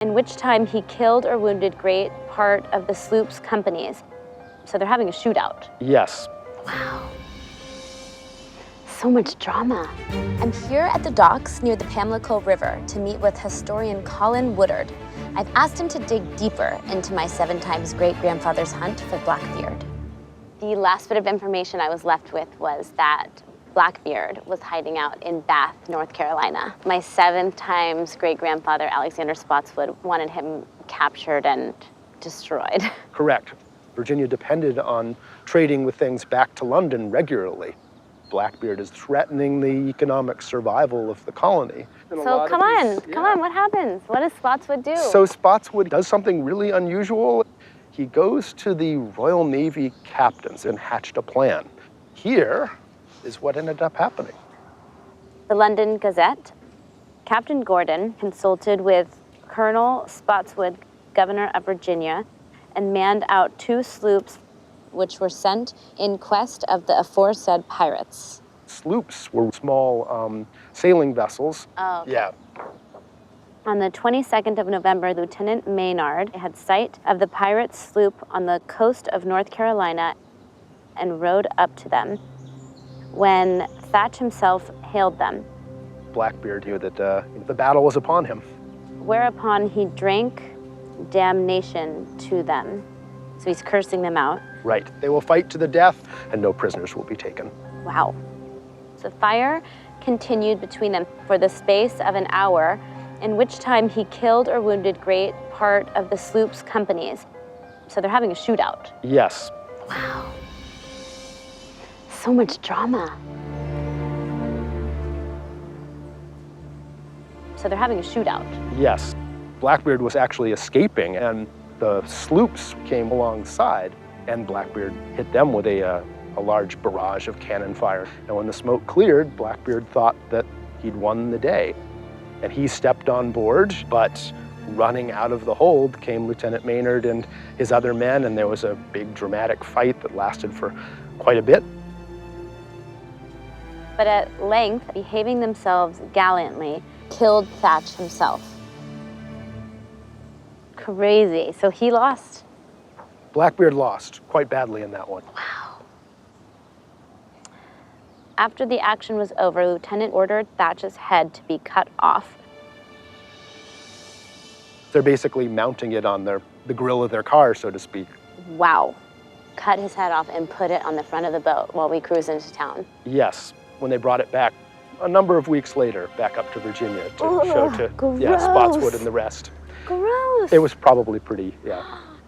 in which time he killed or wounded great part of the sloop's companies. So they're having a shootout. Yes. Wow. So much drama. I'm here at the docks near the Pamlico River to meet with historian Colin Woodard. I've asked him to dig deeper into my 7 times great-grandfather's hunt for Blackbeard. The last bit of information I was left with was that Blackbeard was hiding out in Bath, North Carolina. My 7th times great-grandfather, Alexander Spotswood, wanted him captured and destroyed. Correct. Virginia depended on trading with things back to London regularly. Blackbeard is threatening the economic survival of the colony. So come on, what happens? What does Spotswood do? So Spotswood does something really unusual. He goes to the Royal Navy captains and hatched a plan. Here is what ended up happening. The London Gazette. Captain Gordon consulted with Colonel Spotswood, governor of Virginia, and manned out 2 sloops which were sent in quest of the aforesaid pirates. Sloops were small sailing vessels. Oh, okay. Yeah. On the 22nd of November, Lieutenant Maynard had sight of the pirate sloop on the coast of North Carolina and rowed up to them, when Thatch himself hailed them. Blackbeard knew that the battle was upon him. Whereupon he drank damnation to them. So he's cursing them out. Right. They will fight to the death, and no prisoners will be taken. Wow. The fire continued between them for the space of an hour, in which time he killed or wounded great part of the sloop's companies. So they're having a shootout. Yes. Wow. So much drama. So they're having a shootout. Yes. Blackbeard was actually escaping, and the sloops came alongside, and Blackbeard hit them with a large barrage of cannon fire. And when the smoke cleared, Blackbeard thought that he'd won the day. And he stepped on board, but running out of the hold came Lieutenant Maynard and his other men, and there was a big dramatic fight that lasted for quite a bit. But at length, behaving themselves gallantly, killed Thatch himself. Crazy. So he lost. Blackbeard lost quite badly in that one. Wow. After the action was over, Lieutenant ordered Thatch's head to be cut off. They're basically mounting it on the grill of their car, so to speak. Wow. Cut his head off and put it on the front of the boat while we cruise into town. Yes, when they brought it back a number of weeks later, back up to Virginia to show to Spotswood and the rest. Gross. It was probably pretty,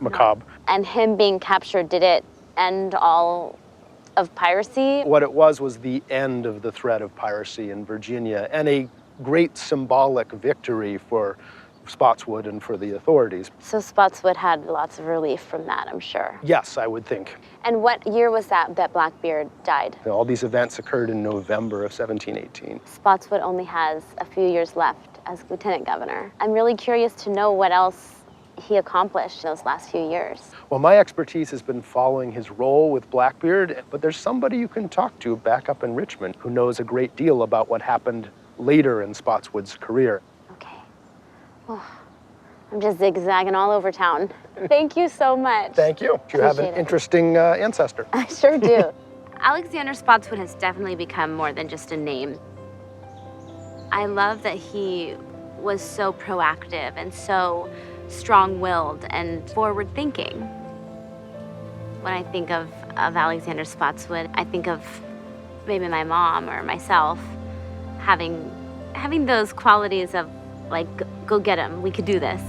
macabre. And him being captured, did it end all of piracy? What it was the end of the threat of piracy in Virginia, and a great symbolic victory for Spotswood and for the authorities. So Spotswood had lots of relief from that, I'm sure. Yes, I would think. And what year was that Blackbeard died? All these events occurred in November of 1718. Spotswood only has a few years left as lieutenant governor. I'm really curious to know what else he accomplished in those last few years. Well, my expertise has been following his role with Blackbeard, but there's somebody you can talk to back up in Richmond who knows a great deal about what happened later in Spotswood's career. Okay. Oh, I'm just zigzagging all over town. Thank you so much. Thank you. You have an interesting ancestor. I sure do. Alexander Spotswood has definitely become more than just a name. I love that he was so proactive and so strong-willed and forward-thinking. When I think of Alexander Spotswood, I think of maybe my mom or myself having those qualities of like, go get him, we could do this.